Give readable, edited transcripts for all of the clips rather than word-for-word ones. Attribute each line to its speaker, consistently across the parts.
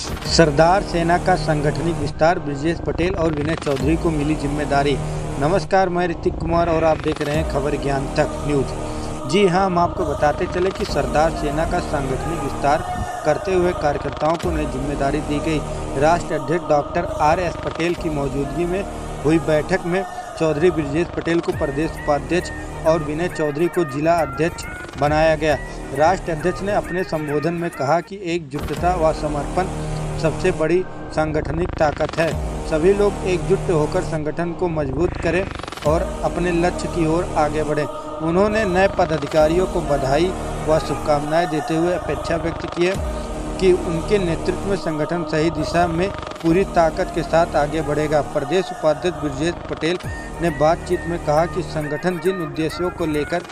Speaker 1: सरदार सेना का सांगठनिक विस्तार, ब्रजेश पटेल और विनय चौधरी को मिली जिम्मेदारी। नमस्कार, मैं ऋतिक कुमार और आप देख रहे हैं खबर ज्ञान तक न्यूज। जी हां, हम आपको बताते चले कि सरदार सेना का सांगठनिक विस्तार करते हुए कार्यकर्ताओं को नई जिम्मेदारी दी गई। राष्ट्रीय अध्यक्ष डॉक्टर RS पटेल की मौजूदगी में हुई बैठक में चौधरी ब्रजेश पटेल को प्रदेश उपाध्यक्ष और विनय चौधरी को जिला अध्यक्ष बनाया गया। राष्ट्रीय अध्यक्ष ने अपने संबोधन में कहा कि एकजुटता व समर्पण सबसे बड़ी सांगठनिक ताकत है। सभी लोग एकजुट होकर संगठन को मजबूत करें और अपने लक्ष्य की ओर आगे बढ़ें। उन्होंने नए पदाधिकारियों को बधाई व शुभकामनाएं देते हुए अपेक्षा व्यक्त की कि उनके नेतृत्व में संगठन सही दिशा में पूरी ताकत के साथ आगे बढ़ेगा। प्रदेश उपाध्यक्ष ब्रजेश पटेल ने बातचीत में कहा कि संगठन जिन उद्देश्यों को लेकर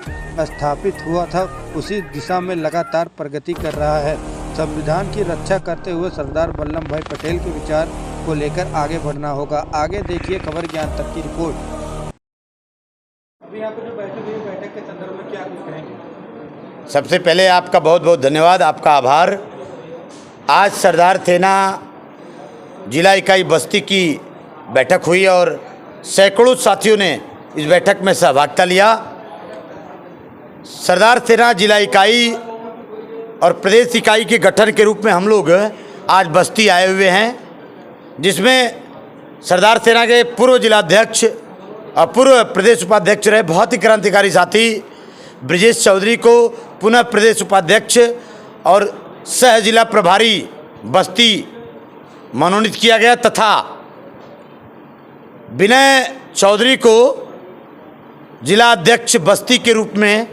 Speaker 1: स्थापित हुआ था उसी दिशा में लगातार प्रगति कर रहा है। संविधान की रक्षा करते हुए सरदार वल्लभ भाई पटेल के विचार को लेकर आगे बढ़ना होगा। आगे देखिए खबर ज्ञान तक की रिपोर्ट। अभी यहाँ पर जो बैठक हुई, बैठक के संदर्भ में क्या कुछ कहेंगे?
Speaker 2: सबसे पहले आपका बहुत बहुत धन्यवाद, आपका आभार। आज सरदार सेना जिला इकाई बस्ती की बैठक हुई और सैकड़ों साथियों ने इस बैठक में सहभागिता लिया। सरदार सेना जिला इकाई और प्रदेश इकाई के गठन के रूप में हम लोग आज बस्ती आए हुए हैं, जिसमें सरदार सेना के पूर्व जिलाध्यक्ष और पूर्व प्रदेश उपाध्यक्ष रहे बहुत ही क्रांतिकारी साथी ब्रजेश चौधरी को पुनः प्रदेश उपाध्यक्ष और सह जिला प्रभारी बस्ती मनोनीत किया गया तथा विनय चौधरी को जिला अध्यक्ष बस्ती के रूप में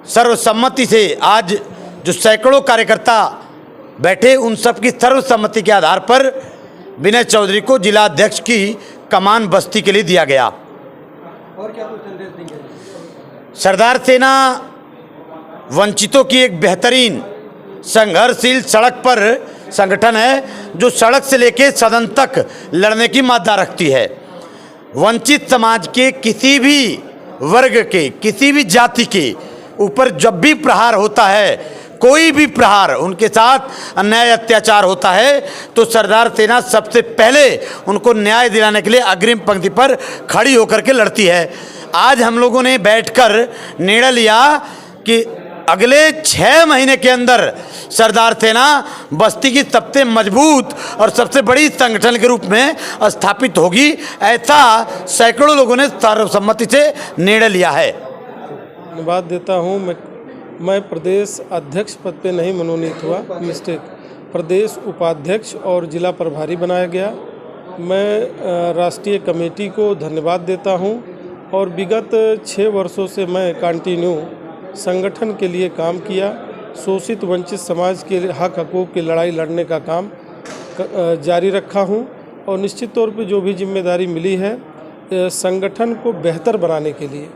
Speaker 2: सर्वसम्मति से आज जो सैकड़ों कार्यकर्ता बैठे उन सब की सर्वसम्मति के आधार पर विनय चौधरी को जिला अध्यक्ष की कमान बस्ती के लिए दिया गया।
Speaker 1: और क्या कुछ संदेश देंगे?
Speaker 2: सरदार सेना वंचितों की एक बेहतरीन संघर्षशील सड़क पर संगठन है, जो सड़क से लेकर सदन तक लड़ने की मादा रखती है। वंचित समाज के किसी भी वर्ग के, किसी भी जाति के ऊपर जब भी प्रहार होता है, कोई भी प्रहार उनके साथ अन्याय अत्याचार होता है, तो सरदार सेना सबसे पहले उनको न्याय दिलाने के लिए अग्रिम पंक्ति पर खड़ी होकर के लड़ती है। आज हम लोगों ने बैठकर निर्णय लिया कि अगले 6 महीने के अंदर सरदार सेना बस्ती की सबसे मजबूत और सबसे बड़ी संगठन के रूप में स्थापित होगी। ऐसा सैकड़ों लोगों ने सर्वसम्मति से निर्णय लिया है।
Speaker 3: धन्यवाद देता हूँ। मैं प्रदेश अध्यक्ष पद पे नहीं मनोनीत हुआ, मिस्टेक, प्रदेश उपाध्यक्ष और जिला प्रभारी बनाया गया। मैं राष्ट्रीय कमेटी को धन्यवाद देता हूँ और विगत 6 वर्षों से मैं कंटिन्यू संगठन के लिए काम किया। शोषित वंचित समाज के हक हकूक़ की लड़ाई लड़ने का काम जारी रखा हूँ और निश्चित तौर पे जो भी जिम्मेदारी मिली है संगठन को बेहतर बनाने के लिए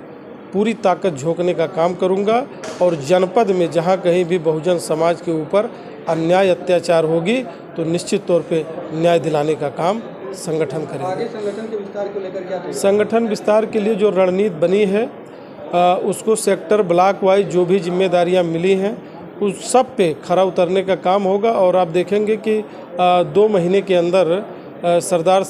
Speaker 3: पूरी ताकत झोंकने का काम करूंगा और जनपद में जहां कहीं भी बहुजन समाज के ऊपर अन्याय अत्याचार होगी तो निश्चित तौर पे न्याय दिलाने का काम संगठन करेगा।
Speaker 1: आगे संगठन के विस्तार को लेकर क्या?
Speaker 3: संगठन विस्तार के लिए जो रणनीति बनी है उसको सेक्टर ब्लॉक वाइज जो भी जिम्मेदारियां मिली हैं उस सब पे खरा उतरने का काम होगा और आप देखेंगे कि 2 महीने के अंदर सरदार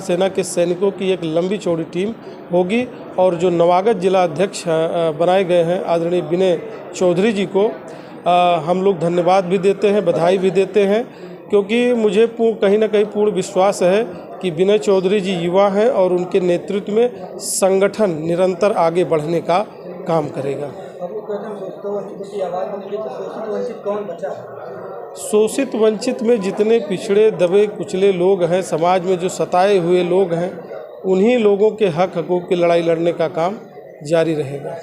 Speaker 3: सेना के सैनिकों की एक लंबी चौड़ी टीम होगी और जो नवागत जिला अध्यक्ष बनाए गए हैं आदरणीय विनय चौधरी जी को हम लोग धन्यवाद भी देते हैं, बधाई भी देते हैं, क्योंकि मुझे कहीं ना कहीं पूर्ण विश्वास है कि विनय चौधरी जी युवा हैं और उनके नेतृत्व में संगठन निरंतर आगे बढ़ने का काम करेगा। शोषित वंचित में जितने पिछड़े दबे कुचले लोग हैं, समाज में जो सताए हुए लोग हैं, उन्हीं लोगों के हक हकूक़ की लड़ाई लड़ने का काम जारी रहेगा।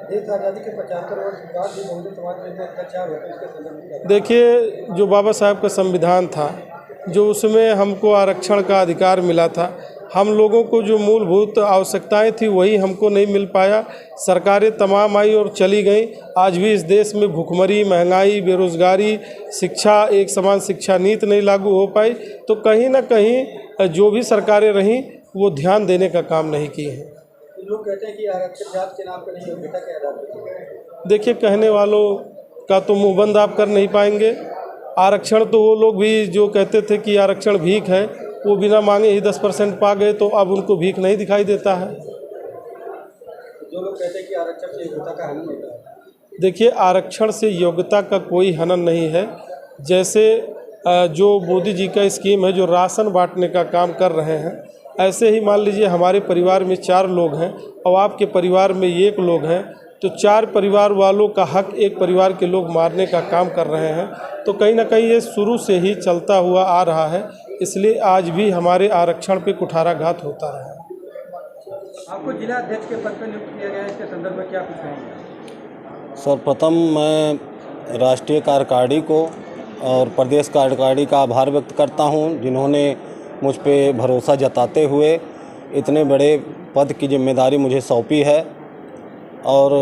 Speaker 1: देश आज़ादी के 75 वर्ष बाद भी बहुजन समाज में अत्याचार होता है, इसके संदर्भ में
Speaker 3: देखिए, जो बाबा साहब का संविधान था, जो उसमें हमको आरक्षण का अधिकार मिला था, हम लोगों को जो मूलभूत आवश्यकताएं थी वही हमको नहीं मिल पाया। सरकारें तमाम आई और चली गई। आज भी इस देश में भुखमरी, महंगाई, बेरोजगारी, शिक्षा, एक समान शिक्षा नीति नहीं लागू हो पाई। तो कहीं ना कहीं जो भी सरकारें रहीं वो ध्यान देने का काम नहीं किए हैं।
Speaker 1: लोग कहते हैं कि आरक्षित जाति के नाम पर नहीं, बेटा क्या?
Speaker 3: देखिए, कहने वालों का तो मुंहबंद आप कर नहीं पाएंगे। आरक्षण तो वो लोग भी जो कहते थे कि आरक्षण भीख है, वो बिना मांगे ही 10% पा गए, तो अब उनको भीख नहीं दिखाई देता है।
Speaker 1: जो लोग कहते हैं कि आरक्षण से योग्यता का हनन होता है।
Speaker 3: देखिए, आरक्षण से योग्यता का कोई हनन नहीं है। जैसे जो मोदी जी का स्कीम है, जो राशन बांटने का काम कर रहे हैं, ऐसे ही मान लीजिए हमारे परिवार में 4 लोग हैं और आपके परिवार में 1 लोग हैं, तो 4 परिवार वालों का हक एक परिवार के लोग मारने का काम कर रहे हैं। तो कहीं ना कहीं ये शुरू से ही चलता हुआ आ रहा है, इसलिए आज भी हमारे आरक्षण पे कुठाराघात होता रहा है।
Speaker 1: आपको जिला अध्यक्ष के पद पर नियुक्त किया गया है, इसके संदर्भ में क्या कुछ कहेंगे?
Speaker 4: सर्वप्रथम मैं राष्ट्रीय कार्यकारिणी को और प्रदेश कार्यकारिणी का आभार व्यक्त करता हूं, जिन्होंने मुझ पे भरोसा जताते हुए इतने बड़े पद की जिम्मेदारी मुझे सौंपी है। और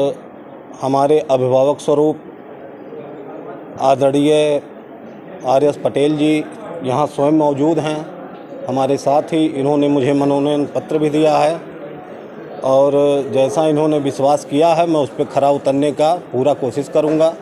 Speaker 4: हमारे अभिभावक स्वरूप आदरणीय आर.एस. पटेल जी यहाँ स्वयं मौजूद हैं, हमारे साथ ही इन्होंने मुझे मनोनयन पत्र भी दिया है और जैसा इन्होंने विश्वास किया है मैं उस पर खरा उतरने का पूरा कोशिश करूँगा।